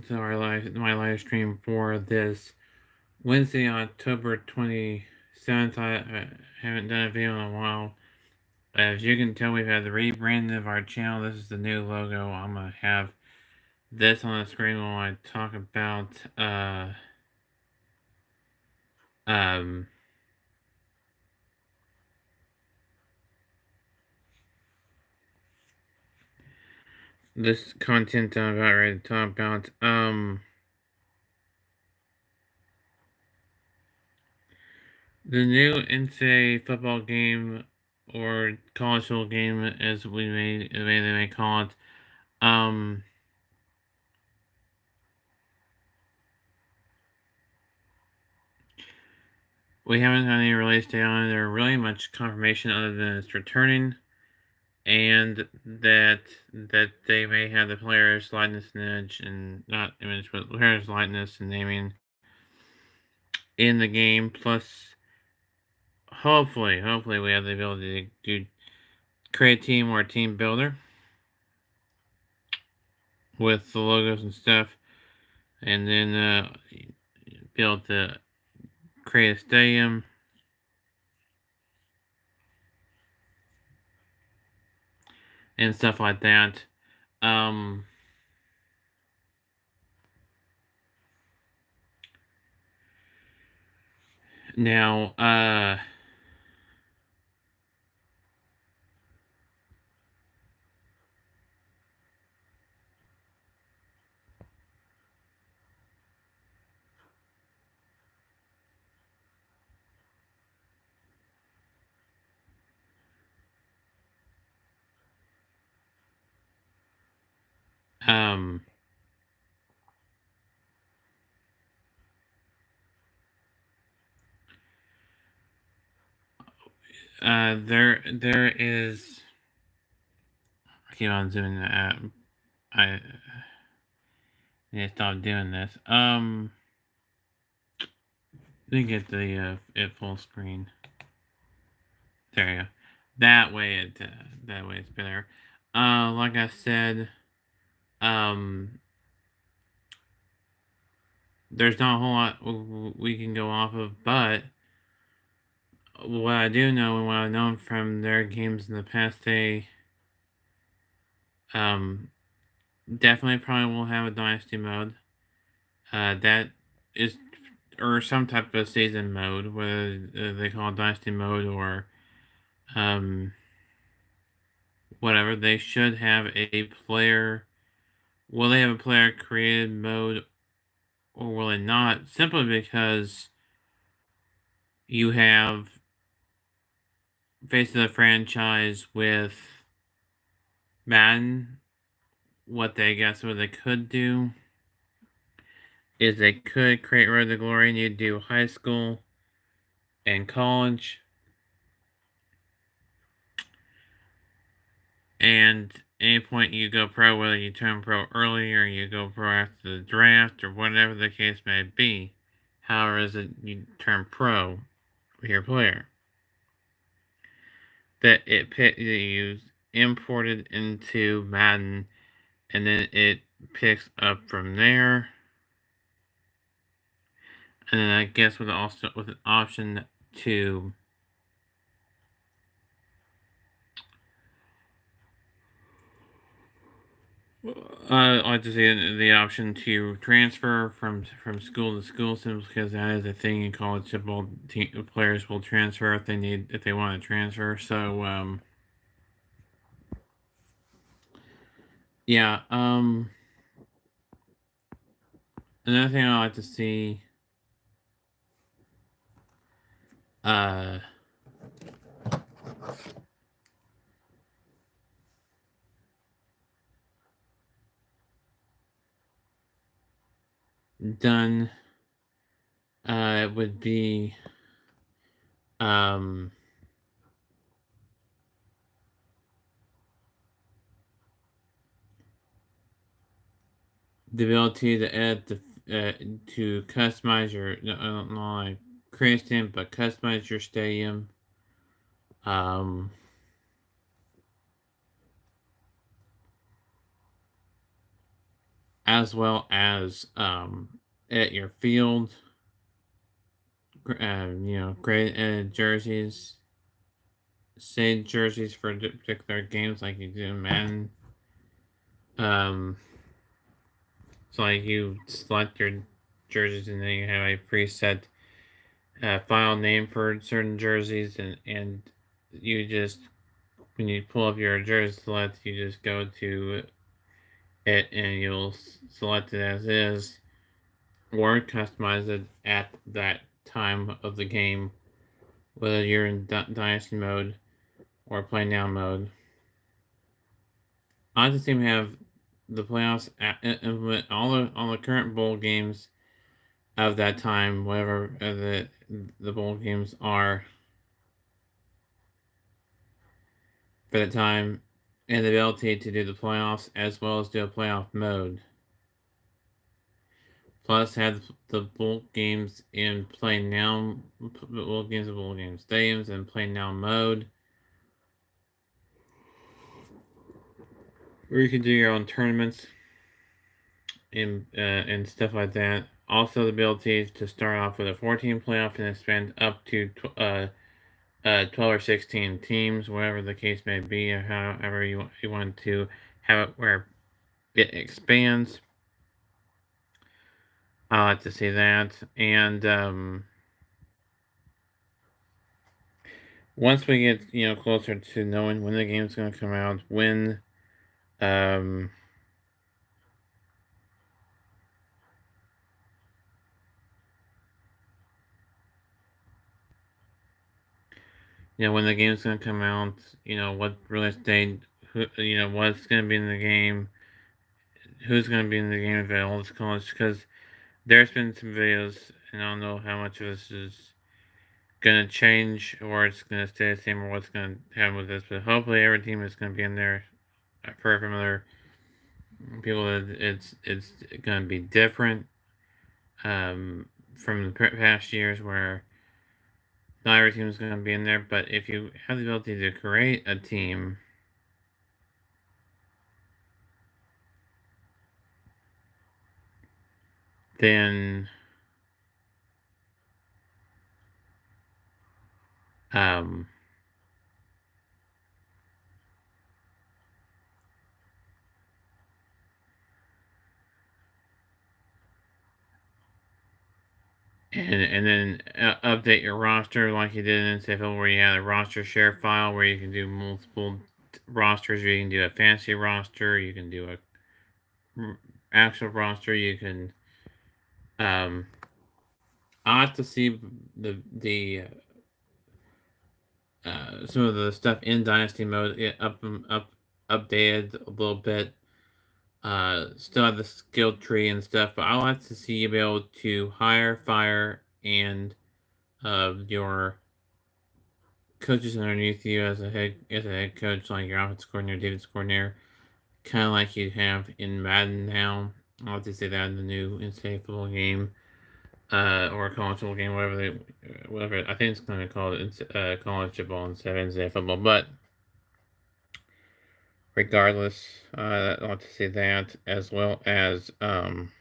to my live stream for this Wednesday, October 27th. I haven't done a video in a while. As you can tell, we've had the rebranding of our channel. This is the new logo. I'm gonna have this on the screen while I talk about this content I'm about ready to talk about. The new NCAA football game, or college football game, as they may call it. We haven't had any release date on it or really much confirmation other than it's returning, and that they may have the players' likeness and image, and not image, but players' likeness and naming in the game. Plus, hopefully we have the ability to create a team or a team builder with the logos and stuff, and then be able to create a stadium. And stuff like that. Now, there is. I keep on zooming out. I need to stop doing this. Let me get the it full screen. There you go. That way it's better. Like I said, there's not a whole lot we can go off of, but what I do know and what I've known from their games in the past, they definitely probably will have a dynasty mode. That is, or some type of season mode, whether they call it dynasty mode or whatever. They should have a player. Will they have a player created mode, or will it not? Simply because you have Face of the franchise with Madden. What they could do is they could create Road to Glory and you do high school and college. And any point you go pro, whether you turn pro early or you go pro after the draft or whatever the case may be, however is it you turn pro with your player, that you imported into Madden, and then it picks up from there. And then I guess with an option to I like to see the option to transfer from school to school, simply because that is a thing in college football. Players will transfer if they want to transfer. So yeah. Another thing I like to see. Done would be the ability to add to customize your not like create a stadium, but customize your stadium. as well as at your field, great jerseys, say jerseys for particular games like you do in Madden. Um, so like you select your jerseys and then you have a preset file name for certain jerseys, and you just when you pull up your jersey select, you just go to it and you'll select it as is or customize it at that time of the game, whether you're in Dynasty mode or Play Now mode. I just seem to have the playoffs implement all the current bowl games of that time, whatever the bowl games are for the time, and the ability to do the playoffs as well as do a playoff mode. Plus, have the bowl games in Play Now, bowl games, stadiums, and Play Now mode, where you can do your own tournaments and stuff like that. Also, the ability to start off with a 14 playoff and expand up to 12 or 16 teams, whatever the case may be, or however you want to have it where it expands. I like to see that. And once we get closer to knowing when the game's going to come out, when um, when the game's going to come out, what release date, what's going to be in the game, who's going to be in the game at all this college, because there's been some videos, and I don't know how much of this is going to change or it's going to stay the same or what's going to happen with this, but hopefully every team is going to be in there. I've heard from other people that it's going to be different from the past years where not every team is going to be in there, but if you have the ability to create a team, then um, and then update your roster like you did in NFL, where you had a roster share file where you can do multiple rosters. You can do a fantasy roster. You can do a actual roster. You can. I like to see the some of the stuff in Dynasty mode updated a little bit. Still have the skill tree and stuff, but I like to see you be able to hire, fire, and your coaches underneath you as a head coach, like your offensive coordinator, defense coordinator, kind of like you have in Madden now. I like to see that in the new NCAA football game, or college football game, whatever. I think it's going to call it college football instead of NCAA football, but regardless, I like to see that as well as um,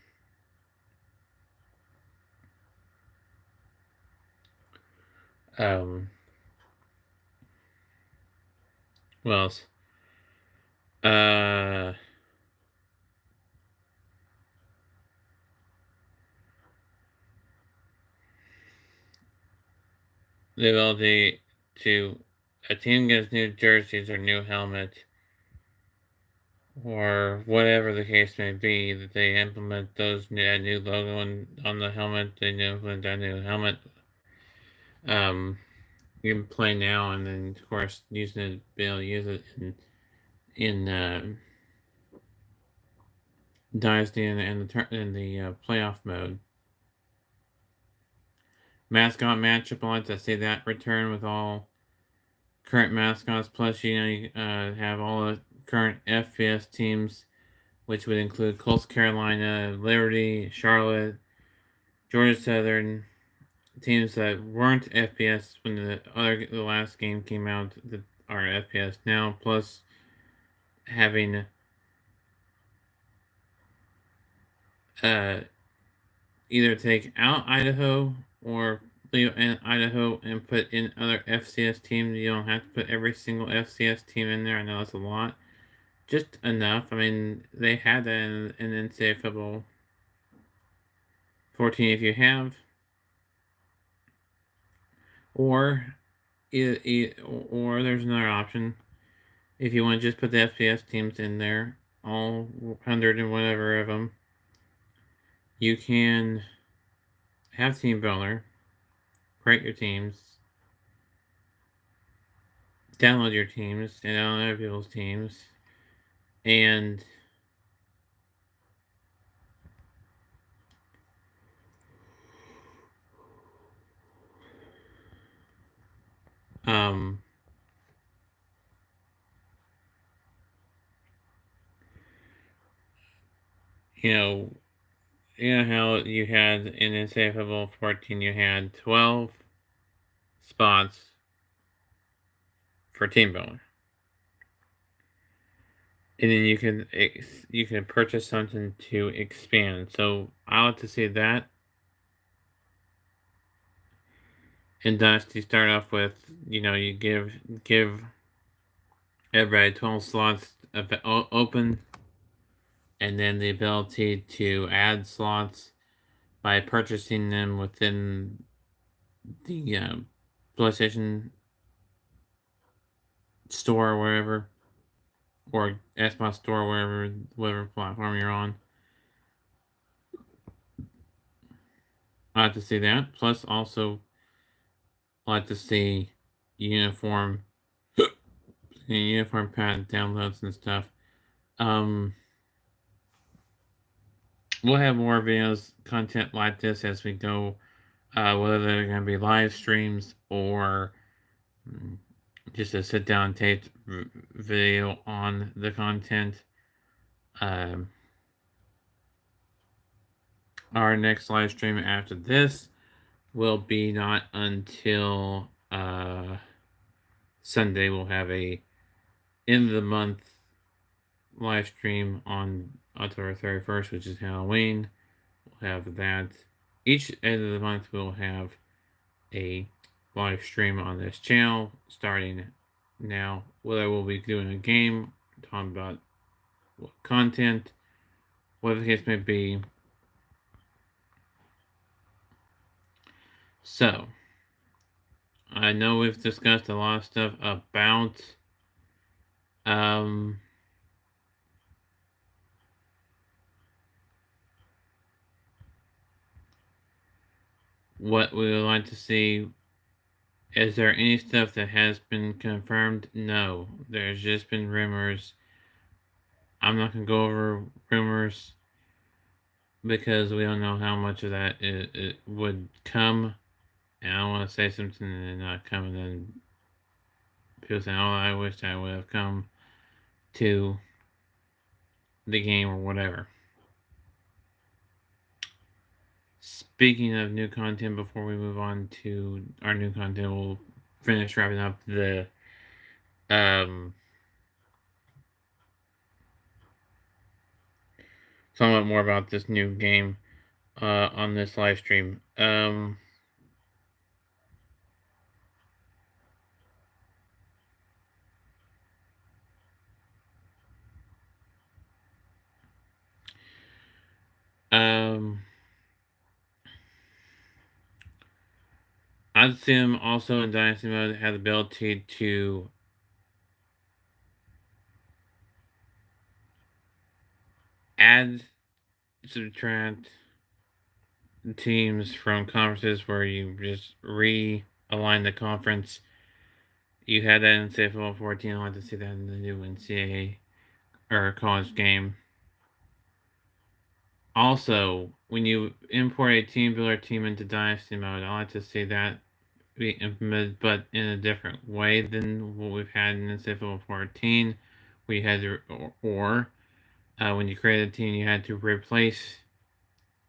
what else? Uh, the ability to a team gets new jerseys or new helmet or whatever the case may be, that they implement that new logo on the helmet. They implement that new helmet. Um, you can play now, and then of course using it, be able to use it in Dynasty and the playoff mode. Mascot matchup, I like to see that return with all current mascots. Plus, you have all the current FBS teams, which would include Coastal Carolina, Liberty, Charlotte, Georgia Southern, teams that weren't FBS when the last game came out that are FBS now. Plus, having either take out Idaho or leave in Idaho and put in other FCS teams. You don't have to put every single FCS team in there. I know it's a lot. Just enough. I mean, they had that in NCAA football 14 if you have. Or, or there's another option. If you want to just put the FCS teams in there, all 100 and whatever of them, you can have Team Builder, create your teams, download your teams, and download other people's teams, and um, you know, you know how you had in NCAA football 14, you had 12 spots for Team Builder, and then you can purchase something to expand. So I like to see that in Dynasty start off with, you give everybody 12 slots open, and then the ability to add slots by purchasing them within the PlayStation store or wherever, or Xbox store, wherever, whatever platform you're on. I like to see that. Plus, also, I like to see uniform uniform pad downloads and stuff. Um, we'll have more videos, content like this as we go. Whether they're going to be live streams or just a sit down taped video on the content. Um, our next live stream after this will be not until Sunday. We'll have a end of the month live stream on October 31st, which is Halloween. We'll have that. Each end of the month, we'll have a live stream on this channel starting now. Whether we'll be doing a game, talking about what content, whatever the case may be. So, I know we've discussed a lot of stuff about what we would like to see. Is there any stuff that has been confirmed? No. There's just been rumors. I'm not going to go over rumors because we don't know how much of that it would come. And I don't want to say something and not come, and then people say, oh, I wish I would have come to the game or whatever. Speaking of new content, before we move on to our new content, we'll finish wrapping up the somewhat more about this new game on this live stream. I'd see him also in Dynasty mode have the ability to add, subtract teams from conferences where you just realign the conference. You had that in NCAA Football 14. I'd like to see that in the new NCAA or college game. Also, when you import a team builder team into Dynasty mode, I like to see that be implemented, but in a different way than what we've had in NCAA Football 14. We had to, when you create a team, you had to replace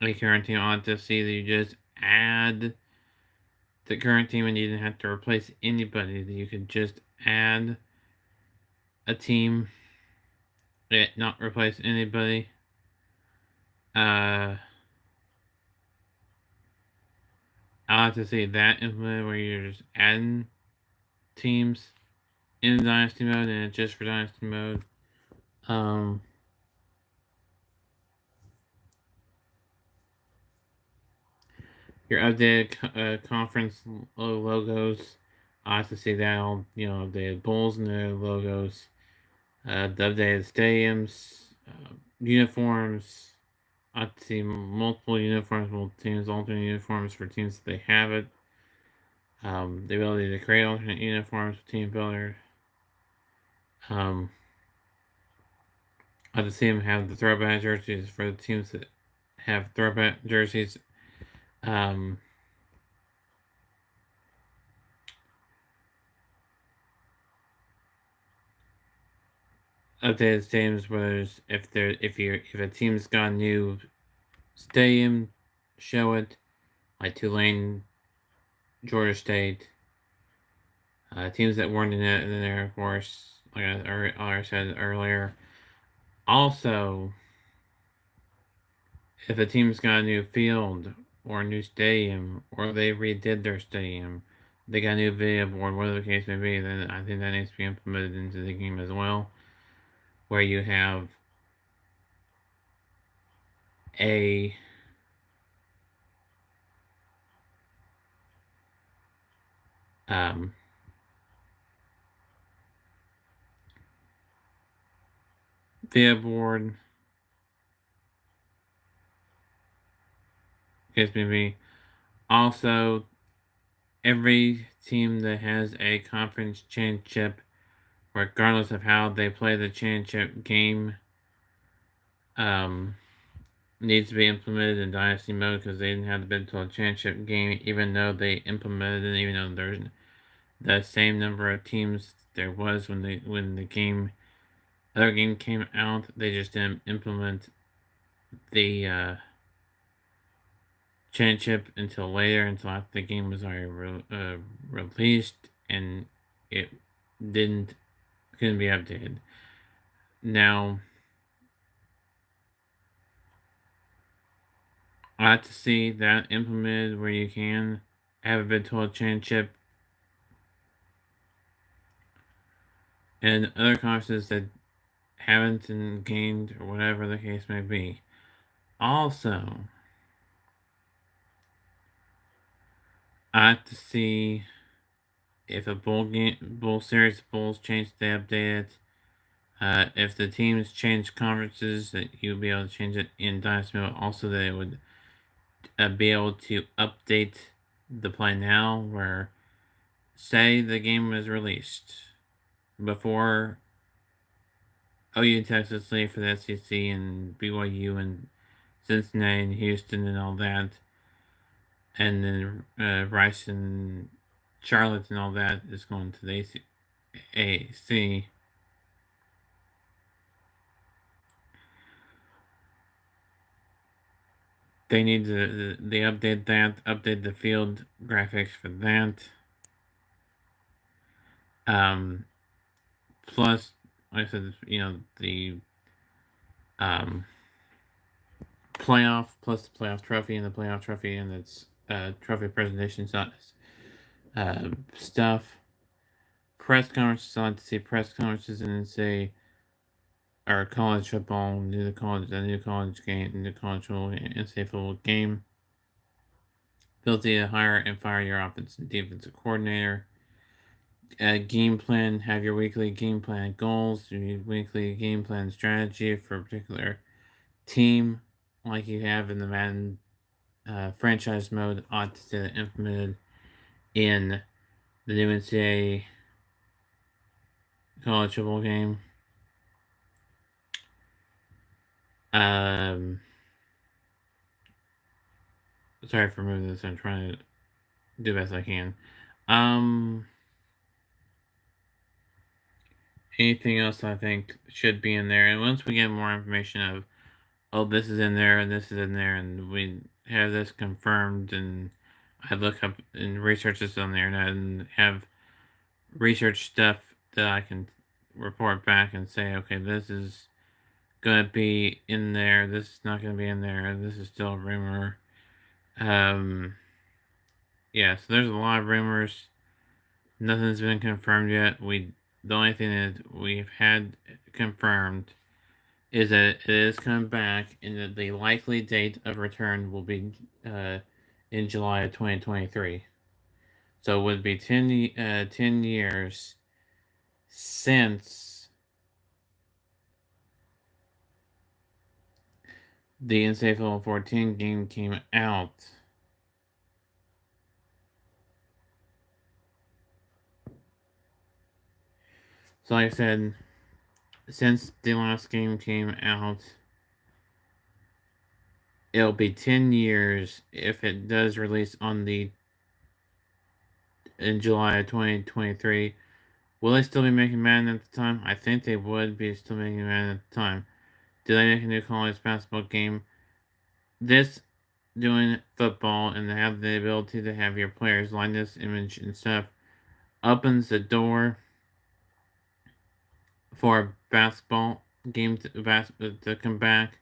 a current team. I like to see that you just add the current team and you didn't have to replace anybody. That you could just add a team, not replace anybody. I like to see that implemented where you're just adding teams in Dynasty mode and just for Dynasty mode. Um, your updated conference logos. I like to see that all, the Bulls and their logos. The updated stadiums, uniforms. I like to see multiple uniforms, multiple teams, alternate uniforms for teams that they have it. The ability to create alternate uniforms with Team Builder. I like to see them have the throwback jerseys for the teams that have throwback jerseys. Um, Updated stadiums where there's, if a team's got a new stadium, show it, like Tulane, Georgia State. Teams that weren't in there, of course, like I said earlier. Also, if a team's got a new field or a new stadium, or they redid their stadium, they got a new video board, whatever the case may be, then I think that needs to be implemented into the game as well, where you have a um, video board, case may be. Also, every team that has a conference championship, regardless of how they play the championship game, um, needs to be implemented in Dynasty mode because they didn't have the Big 12 championship game, even though they implemented it, even though there's the same number of teams there was when the other game came out. They just didn't implement the championship until later, until after the game was already released, and it didn't couldn't be updated. Now, I like to see that implemented where you can have a Big 12 championship and other conferences that haven't gained or whatever the case may be. Also, I like to see if a bowl series of bowls change, they update it. If the teams change conferences, that you'll be able to change it in Dynasty mode. Also, that it would be able to update the play now, where say the game was released before OU Texas leave for the SEC and BYU and Cincinnati and Houston and all that, and then Rice and Charlotte and all that is going to the AAC. They need to they update the field graphics for that. Plus, like I said, the um, playoff plus the playoff trophy and the playoff trophy and its trophy presentation stuff. Press conferences, I like to see press conferences and then say, or college football, the new college game, the new college football, NCAA football game. Ability to hire and fire your offensive and defensive coordinator. Game plan, have your weekly game plan goals, your weekly game plan strategy for a particular team, like you have in the Madden franchise mode, ought to be implemented in the new NCAA college football game. Sorry for moving this. I'm trying to do the best I can. Anything else I think should be in there, and once we get more information of, oh, this is in there and this is in there, and we have this confirmed, and I look up and research this on the internet and have research stuff that I can report back and say, okay, this is going to be in there. This is not going to be in there. This is still a rumor. Yeah, so there's a lot of rumors. Nothing's been confirmed yet. The only thing that we've had confirmed is that it is coming back, and that the likely date of return will be in July of 2023. So it would be 10 years since the NCAA Football 14 game came out. So like I said, since the last game came out, it'll be 10 years if it does release in July of 2023. Will they still be making Madden at the time? I think they would be still making Madden at the time. Do they make a new college basketball game? This doing football and have the ability to have your players likeness, image, and stuff opens the door for a basketball game to come back,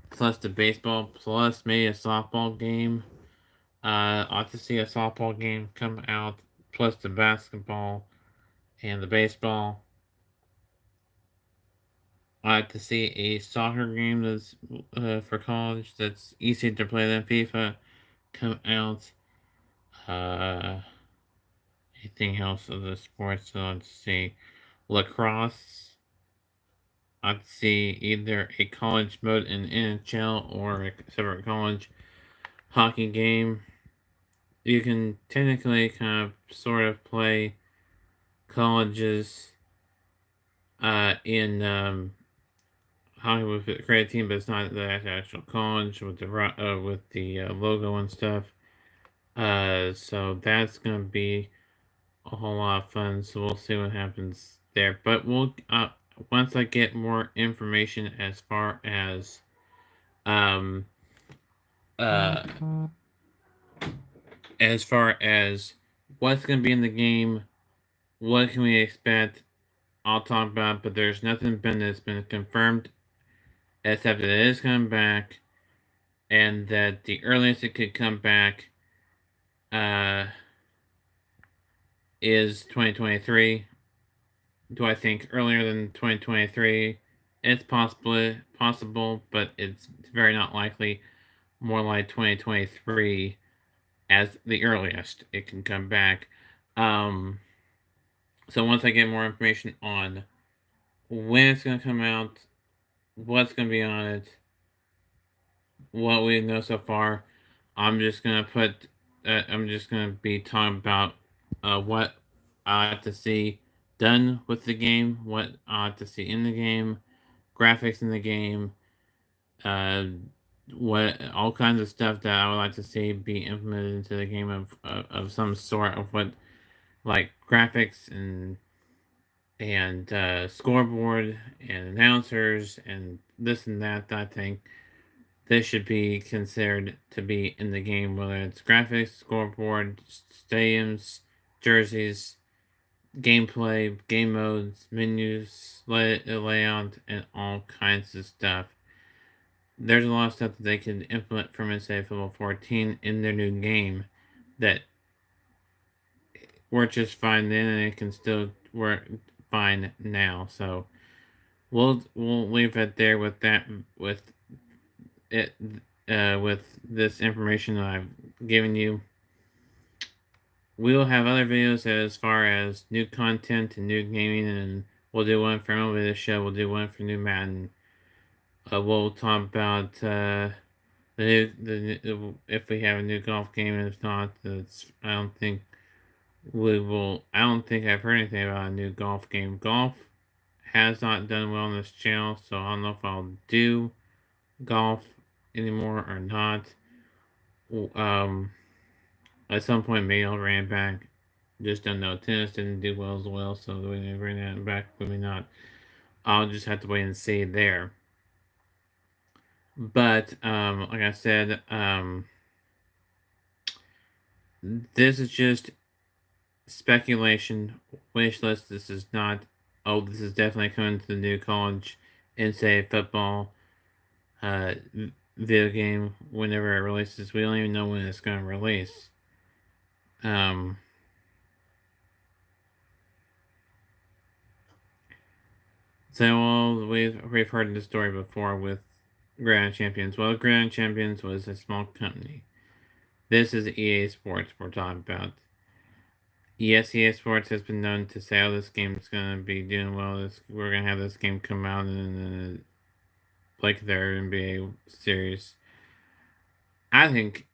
plus the baseball, plus maybe a softball game. I like to see a softball game come out, plus the basketball and the baseball. I like to see a soccer game that's for college that's easier to play than FIFA come out. Uh, Anything else of the sports? So let's see, lacrosse. I'd see either a college mode in NHL or a separate college hockey game. You can technically kind of sort of play colleges in hockey with a create team, but it's not the actual college with the logo and stuff. So that's gonna be a whole lot of fun. So we'll see what happens there. But we'll once I get more information um uh as far as what's gonna be in the game, what can we expect, I'll talk about. But there's nothing that's been confirmed except that it is coming back, and that the earliest it could come back uh is 2023. Do I think earlier than 2023? It's possible, but it's very not likely. More like 2023 as the earliest it can come back. Um, so once I get more information on when it's going to come out, what's going to be on it, what we know so far, I'm just going to put. I'm just going to be talking about what I like to see done with the game, what I like to see in the game, graphics in the game, uh, what all kinds of stuff that I would like to see be implemented into the game of some sort of what, like graphics and scoreboard and announcers and this and that. I think this should be considered to be in the game, whether it's graphics, scoreboard, stadiums, jerseys, gameplay, game modes, menus, layout, and all kinds of stuff. There's a lot of stuff that they can implement from NCAA Football 14 in their new game that worked just fine then, and it can still work fine now. So we'll leave it there with that, with it with this information that I've given you. We will have other videos as far as new content and new gaming, and we'll do one for MLB The Show. We'll do one for new Madden. We'll talk about if we have a new golf game, and if not, I don't think we will. I don't think I've heard anything about a new golf game. Golf has not done well on this channel, so I don't know if I'll do golf anymore or not. Um, at some point, maybe I'll bring it back. Just don't know. Tennis didn't do well as well, so we may bring that back. Maybe not. I'll just have to wait and see there. But like I said, this is just speculation, wish list. This is not. Oh, this is definitely coming to the new college NCAA football uh, video game whenever it releases. We don't even know when it's going to release. Um, so well, we've heard the story before with Grand Champions. Well, Grand Champions was a small company. This is EA Sports we're talking about. Yes, EA Sports has been known to say, "Oh, this game is going to be doing well. We're going to have this game come out in like their NBA series." I think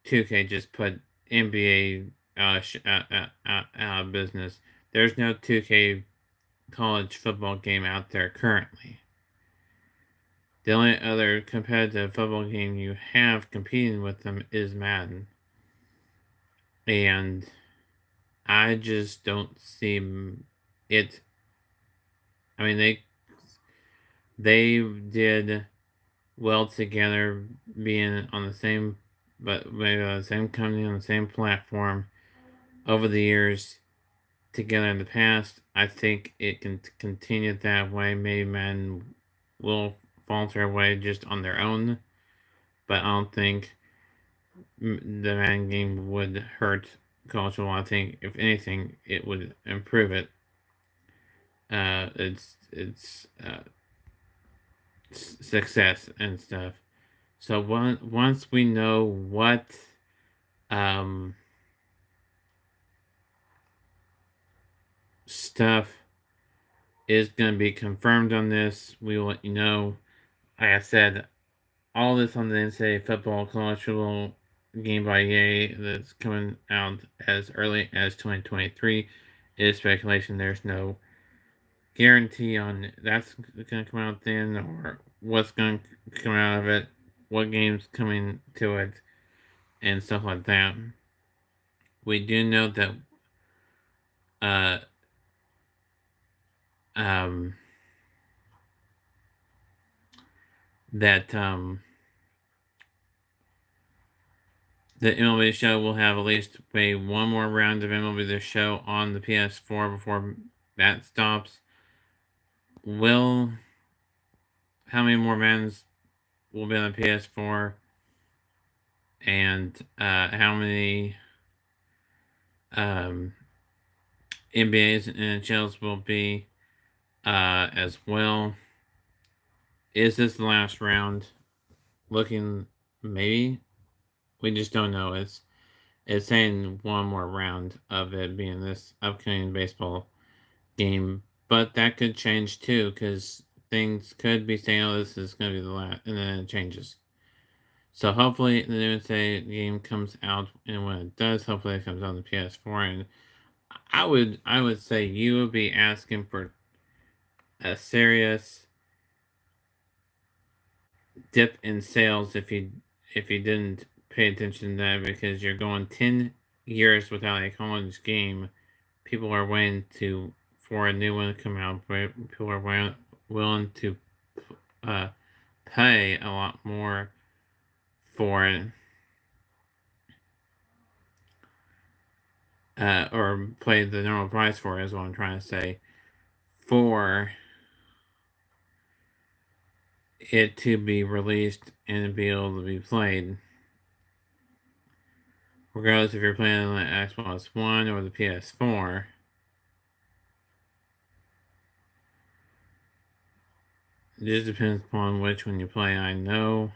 2K just put NBA out of business. There's no 2K college football game out there currently. The only other competitive football game you have competing with them is Madden. And I just don't see it. I mean, they did well together, being on the same, but maybe on the same company on the same platform over the years together in the past. I think it can continue that way. Maybe Madden will falter away just on their own, but I don't think the Madden game would hurt college football. I think if anything, it would improve it. It's success and stuff. So once we know what um, stuff is going to be confirmed on this, we will let you know. Like I said, all this on the NCAA football college football game by EA that's coming out as early as 2023 is speculation. There's no guarantee on that's going to come out then or what's going to come out of it, what game's coming to it, and stuff like that. We do know that uh, um, that the MLB show will have at least maybe one more round of MLB The Show on the PS4 before that stops. Will how many more Maddens will be on the PS4, and how many um, NBAs and NHLs will be as well? Is this the last round? Looking maybe we just don't know. It's saying one more round of it being this upcoming baseball game, but that could change too because things could be saying, "Oh, this is going to be the last," and then it changes. So hopefully the new say game comes out, and when it does, hopefully it comes on the PS4. And I would say you would be asking for a serious dip in sales if you didn't pay attention to that because you're going 10 years without a college game. People are waiting to for a new one to come out. But people are willing to uh, pay a lot more for it, or pay the normal price for it. Is what I'm trying to say. For it to be released and be able to be played, regardless if you're playing on the Xbox One or the PS4. It just depends upon which one you play. I know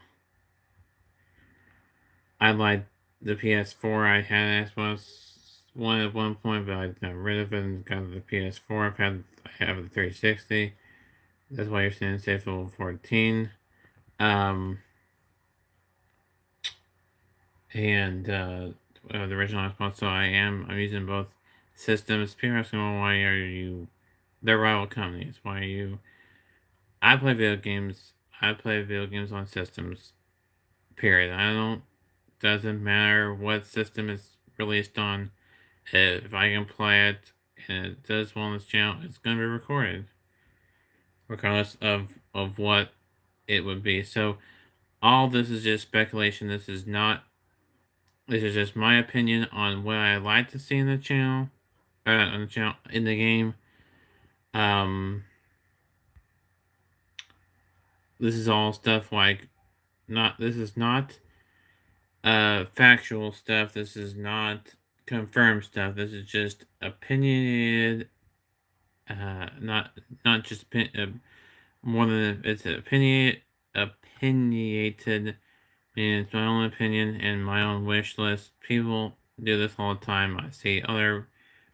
I liked the PS4. I had an Xbox One at one point, but I got rid of it and got the PS4. I have the 360. That's why you're seeing Safe 14. Um, and the original Xbox. So I'm using both systems. People are asking, well, why are you? They're rival companies. Why are you? I play video games. I play video games on systems. Period. I don't. Doesn't matter what system it's released on. If I can play it and it does well on this channel, it's gonna be recorded, regardless of what it would be. So all this is just speculation. This is not. This is just my opinion on what I like to see in the channel, on the channel in the game. Um, this is all stuff like not. This is not factual stuff. This is not confirmed stuff. This is just opinionated. Not just more than it's opinionated. And it's my own opinion and my own wish list. People do this all the time. I see other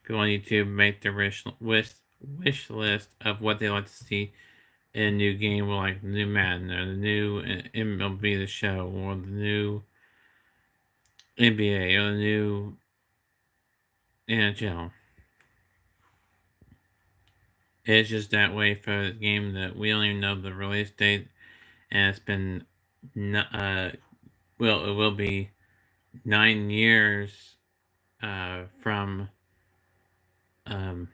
people on YouTube make their wish list of what they like to see in a new game, like the new Madden or the new MLB The Show or the new NBA or the new NHL. It's just that way for the game that we don't even know the release date, and it's been, well, it will be 9 years from um,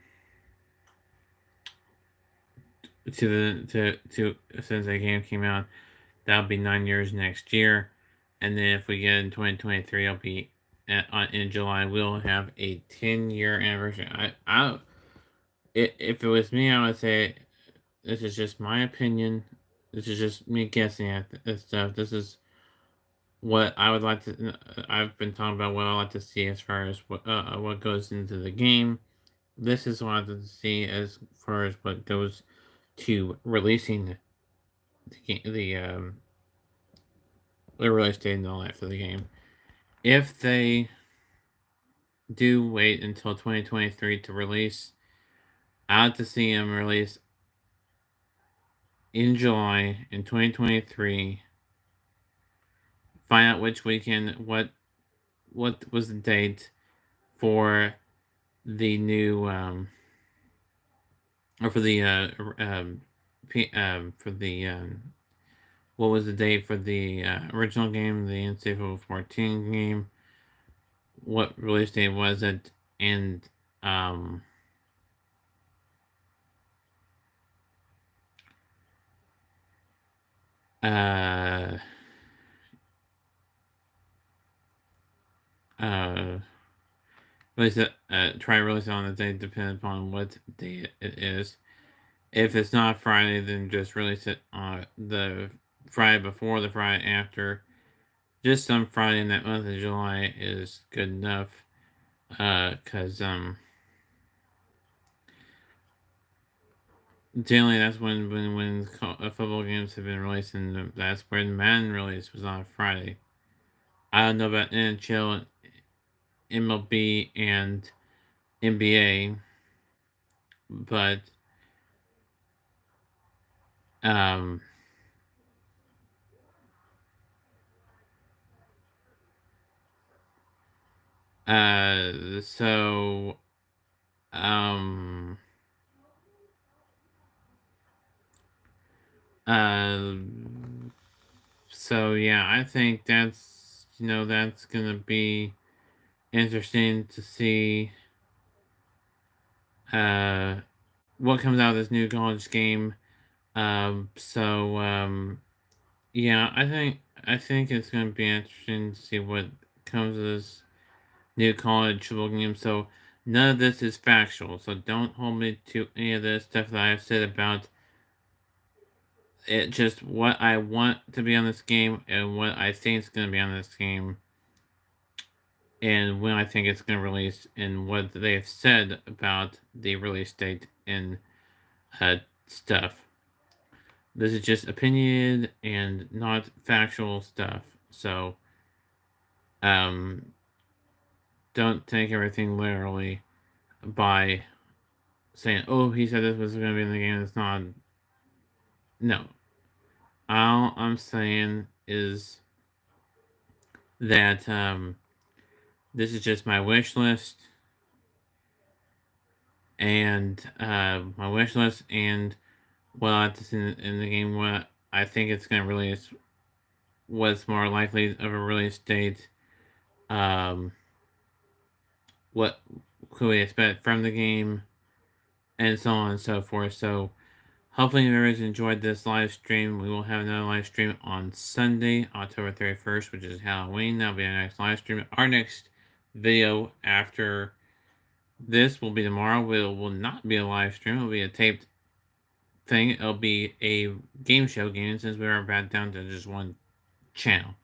to since the game came out. That'll be 9 years next year, and then if we get in 2023, it'll be in July. We'll have a 10-year anniversary. If it was me, I would say this is just my opinion. This is just me guessing at this stuff. This is what I would like to. I've been talking about what I like to see as far as what goes into the game. This is what I like to see as far as what goes to releasing the release date and all that for the game. If they do wait until 2023 to release, I like to see them release in July in 2023. Find out which weekend, what was the date for the new or for the for the what was the date for the original game, the NCAA 14 game? What release date was it? And uh uh release it, try to release it on the date depending upon what day it is. If it's not Friday, then just release it on the Friday before, the Friday after. Just some Friday in that month of July is good enough. Cause generally that's when football games have been released, and that's where the Madden release was on Friday. I don't know about NHL, MLB, and NBA, but um so um uh so yeah, I think that's gonna be interesting to see uh what comes out of this new college game. Yeah, I think it's gonna be interesting to see what comes of this new college football game. So none of this is factual. So don't hold me to any of this stuff that I've said about it. Just what I want to be on this game and what I think is gonna be on this game, and when I think it's gonna release, and what they've said about the release date and stuff. This is just opinion and not factual stuff. So um don't take everything literally by saying, "Oh, he said this was going to be in the game." It's not. No, all I'm saying is that this is just my wish list, and what I like to see in the game. What I think it's going to release. What's more likely of a release date? Um, what could we expect from the game, and so on and so forth. So hopefully you guys enjoyed this live stream. We will have another live stream on Sunday, October 31st, which is Halloween. That'll be our next live stream. Our next video after this will be tomorrow. Will not be a live stream. It will be a taped thing. It'll be a game show gaming since we are back down to just one channel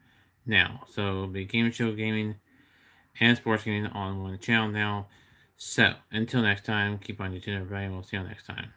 now. So it'll be game show gaming and sports gaming on one channel now. So until next time, keep on YouTube, everybody, and we'll see you next time.